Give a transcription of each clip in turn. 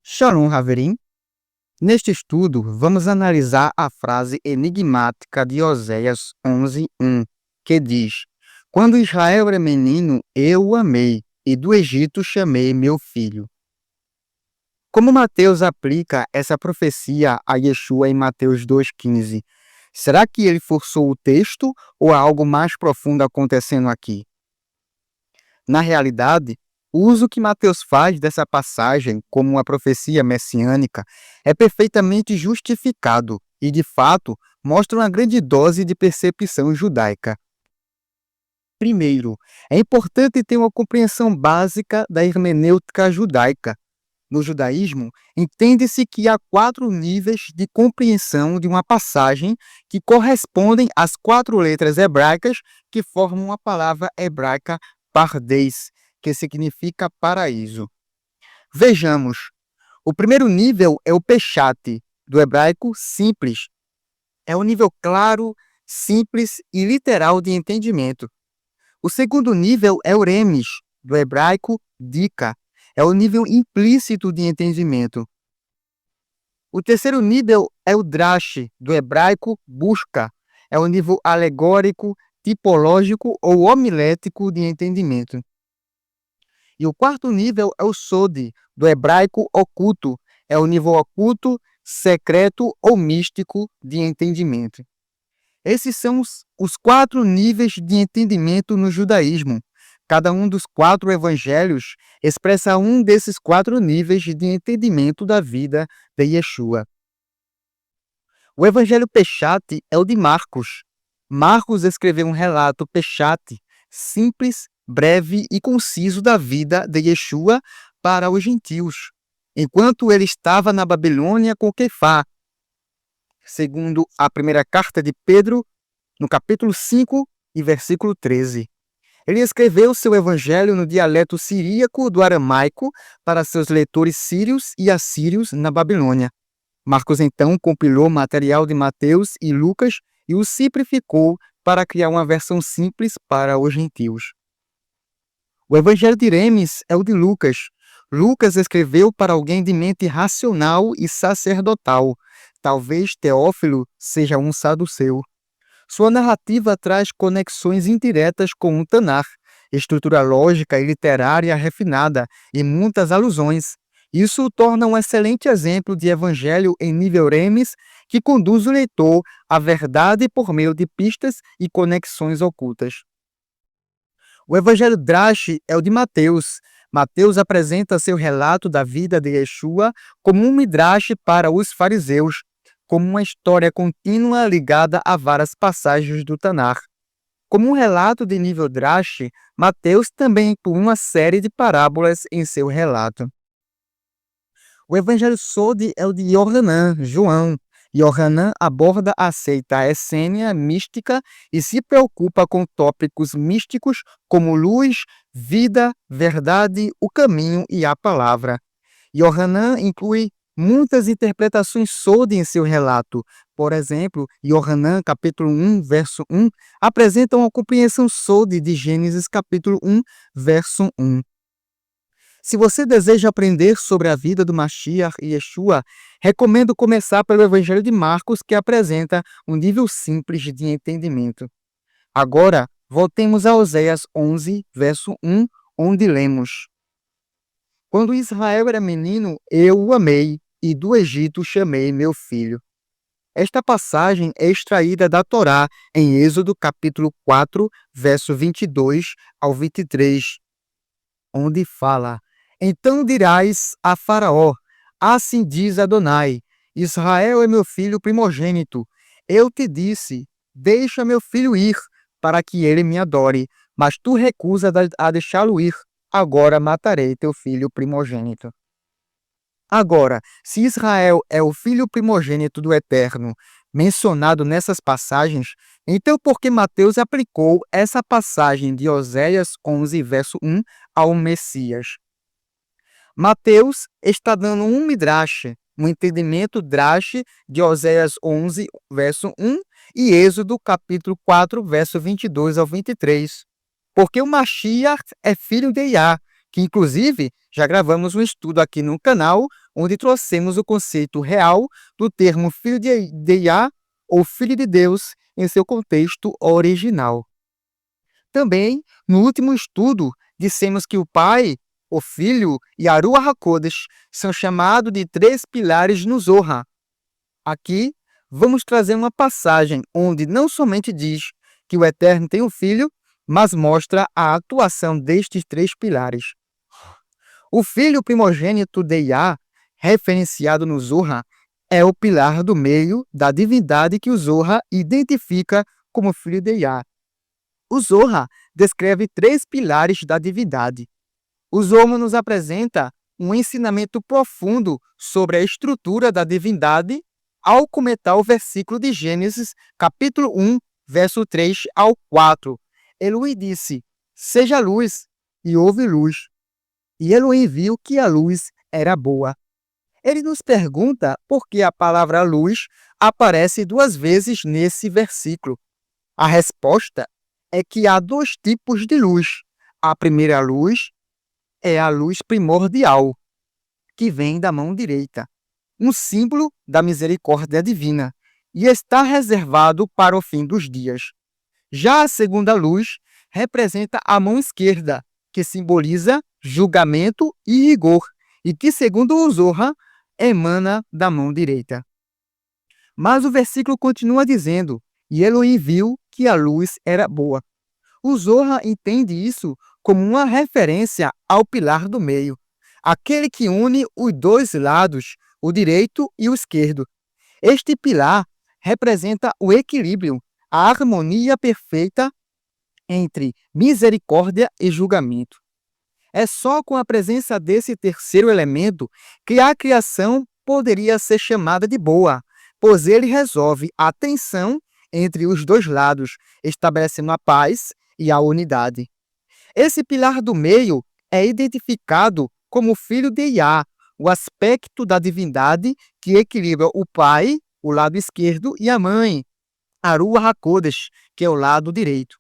Shalom, Haverim. Neste estudo, vamos analisar a frase enigmática de Oséias 11:1, que diz: Quando Israel era menino, eu o amei, e do Egito chamei meu filho. Como Mateus aplica essa profecia a Yeshua em Mateus 2,15? Será que ele forçou o texto ou há algo mais profundo acontecendo aqui? Na realidade, o uso que Mateus faz dessa passagem como uma profecia messiânica é perfeitamente justificado e, de fato, mostra uma grande dose de percepção judaica. Primeiro, é importante ter uma compreensão básica da hermenêutica judaica. No judaísmo, entende-se que há 4 níveis de compreensão de uma passagem que correspondem às 4 letras hebraicas que formam a palavra hebraica pardes, que significa paraíso. Vejamos, o primeiro nível é o peshat, do hebraico simples. É um nível claro, simples e literal de entendimento. O segundo nível é o remes, do hebraico dica. É o nível implícito de entendimento. O terceiro nível é o drash, do hebraico busca. É o nível alegórico, tipológico ou homilético de entendimento. E o quarto nível é o sod, do hebraico oculto. É o nível oculto, secreto ou místico de entendimento. Esses são os 4 níveis de entendimento no judaísmo. Cada um dos 4 evangelhos expressa um desses 4 níveis de entendimento da vida de Yeshua. O evangelho Peshat é o de Marcos. Marcos escreveu um relato Peshat, simples, breve e conciso da vida de Yeshua para os gentios, enquanto ele estava na Babilônia com Quefá. Segundo a primeira carta de Pedro, no capítulo 5 e versículo 13. Ele escreveu seu evangelho no dialeto siríaco do aramaico para seus leitores sírios e assírios na Babilônia. Marcos então compilou material de Mateus e Lucas e o simplificou para criar uma versão simples para os gentios. O evangelho de Remes é o de Lucas. Lucas escreveu para alguém de mente racional e sacerdotal. Talvez Teófilo seja um saduceu. Sua narrativa traz conexões indiretas com o Tanar, estrutura lógica e literária refinada e muitas alusões. Isso o torna um excelente exemplo de evangelho em nível remes que conduz o leitor à verdade por meio de pistas e conexões ocultas. O evangelho Drash é o de Mateus. Mateus apresenta seu relato da vida de Yeshua como um midrash para os fariseus, como uma história contínua ligada a várias passagens do Tanar. Como um relato de nível Drash, Mateus também inclui uma série de parábolas em seu relato. O evangelho Sod é o de Yohanan, João. Yohanan aborda a seita essênia mística e se preocupa com tópicos místicos como luz, vida, verdade, o caminho e a palavra. Yohanan inclui muitas interpretações Sod em seu relato. Por exemplo, Yohanan, capítulo 1, verso 1, apresenta uma compreensão Sod de Gênesis, capítulo 1, verso 1. Se você deseja aprender sobre a vida do Mashiach e Yeshua, recomendo começar pelo Evangelho de Marcos, que apresenta um nível simples de entendimento. Agora, voltemos a Oséias 11, verso 1, onde lemos: Quando Israel era menino, eu o amei, e do Egito chamei meu filho. Esta passagem é extraída da Torá, em Êxodo capítulo 4, verso 22 ao 23, onde fala: Então dirás a Faraó, assim diz Adonai, Israel é meu filho primogênito. Eu te disse, deixa meu filho ir, para que ele me adore, mas tu recusas a deixá-lo ir. Agora matarei teu filho primogênito. Agora, se Israel é o filho primogênito do Eterno, mencionado nessas passagens, então por que Mateus aplicou essa passagem de Oséias 11, verso 1, ao Messias? Mateus está dando um midrash, um entendimento drash de Oséias 11, verso 1 e Êxodo capítulo 4, verso 22 ao 23. Porque o Mashiach é filho de Iá, que inclusive já gravamos um estudo aqui no canal onde trouxemos o conceito real do termo filho de Yah ou filho de Deus em seu contexto original. Também, no último estudo, dissemos que o Pai, o Filho e a Ruach HaKodesh são chamados de 3 pilares no Zohar. Aqui, vamos trazer uma passagem onde não somente diz que o Eterno tem um filho, mas mostra a atuação destes 3 pilares. O filho primogênito de Yah, referenciado no Zohar, é o pilar do meio da divindade que o Zohar identifica como filho de Yah. O Zohar descreve 3 pilares da divindade. O Zohar nos apresenta um ensinamento profundo sobre a estrutura da divindade ao comentar o versículo de Gênesis, capítulo 1, verso 3 ao 4. Elohim disse: "Seja luz", e houve luz. E Elohim viu que a luz era boa. Ele nos pergunta por que a palavra luz aparece 2 vezes nesse versículo. A resposta é que há 2 tipos de luz. A primeira luz é a luz primordial, que vem da mão direita, um símbolo da misericórdia divina, e está reservado para o fim dos dias. Já a segunda luz representa a mão esquerda, que simboliza julgamento e rigor, e que, segundo o Zohar, emana da mão direita. Mas o versículo continua dizendo: "E Elohim viu que a luz era boa". O Zohar entende isso como uma referência ao pilar do meio, aquele que une os 2 lados, o direito e o esquerdo. Este pilar representa o equilíbrio, a harmonia perfeita entre misericórdia e julgamento. É só com a presença desse terceiro elemento que a criação poderia ser chamada de boa, pois ele resolve a tensão entre os 2 lados, estabelecendo a paz e a unidade. Esse pilar do meio é identificado como filho de Yah, o aspecto da divindade que equilibra o pai, o lado esquerdo, e a mãe, a Ruach HaKodesh, que é o lado direito.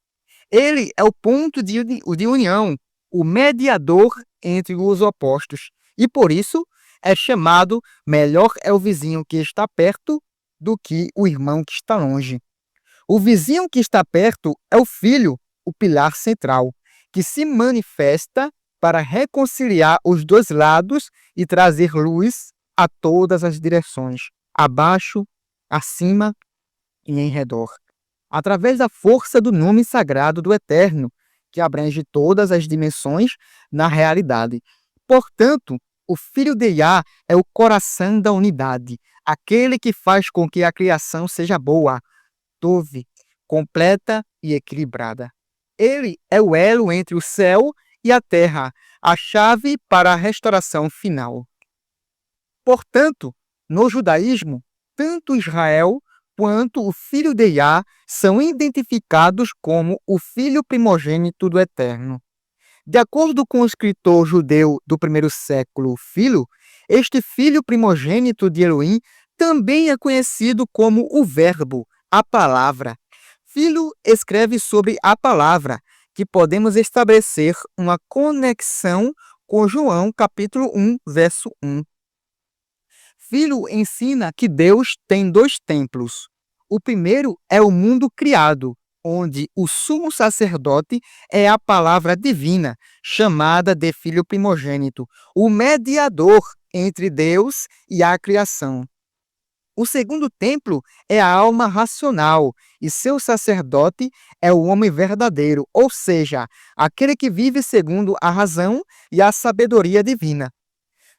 Ele é o ponto de união, o mediador entre os opostos, e por isso é chamado melhor é o vizinho que está perto do que o irmão que está longe. O vizinho que está perto é o filho, o pilar central, que se manifesta para reconciliar os 2 lados e trazer luz a todas as direções, abaixo, acima e em redor, através da força do nome sagrado do Eterno, que abrange todas as dimensões na realidade. Portanto, o Filho de Yah é o coração da unidade, aquele que faz com que a criação seja boa, tove, completa e equilibrada. Ele é o elo entre o céu e a terra, a chave para a restauração final. Portanto, no judaísmo, tanto Israel quanto o filho de Yah são identificados como o filho primogênito do Eterno. De acordo com o escritor judeu do 1º século, Filo, este filho primogênito de Elohim também é conhecido como o Verbo, a palavra. Filo escreve sobre a palavra, que podemos estabelecer uma conexão com João capítulo 1, verso 1. Filo ensina que Deus tem 2 templos. O primeiro é o mundo criado, onde o sumo sacerdote é a palavra divina, chamada de Filho primogênito, o mediador entre Deus e a criação. O segundo templo é a alma racional, e seu sacerdote é o homem verdadeiro, ou seja, aquele que vive segundo a razão e a sabedoria divina.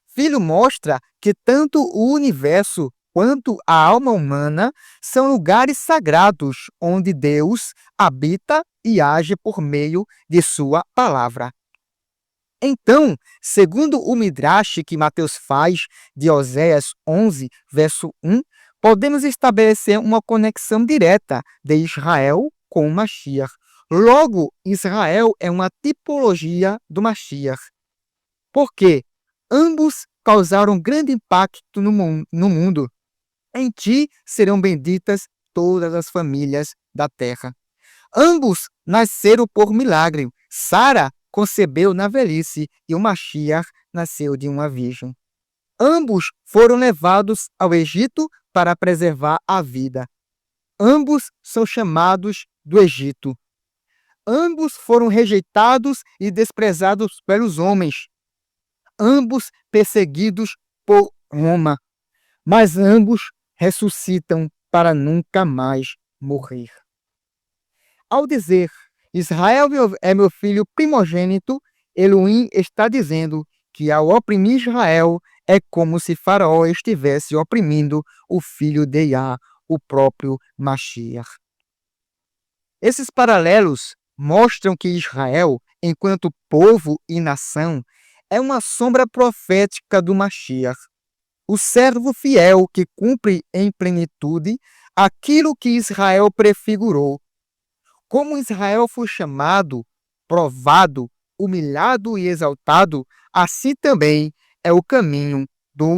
Filho mostra que tanto o universo quanto a alma humana são lugares sagrados onde Deus habita e age por meio de sua palavra. Então, segundo o Midrash que Mateus faz de Oséias 11, verso 1, podemos estabelecer uma conexão direta de Israel com o Mashiach. Logo, Israel é uma tipologia do Mashiach. Porque ambos causaram grande impacto no mundo. Em ti serão benditas todas as famílias da terra. Ambos nasceram por milagre. Sara concebeu na velhice e o Mashiach nasceu de uma virgem. Ambos foram levados ao Egito para preservar a vida. Ambos são chamados do Egito. Ambos foram rejeitados e desprezados pelos homens. Ambos perseguidos por Roma. Mas ambos ressuscitam para nunca mais morrer. Ao dizer, Israel é meu filho primogênito, Elohim está dizendo que ao oprimir Israel é como se Faraó estivesse oprimindo o filho de Yah, o próprio Mashiach. Esses paralelos mostram que Israel, enquanto povo e nação, é uma sombra profética do Mashiach, o servo fiel que cumpre em plenitude aquilo que Israel prefigurou. Como Israel foi chamado, provado, humilhado e exaltado, assim também é o caminho do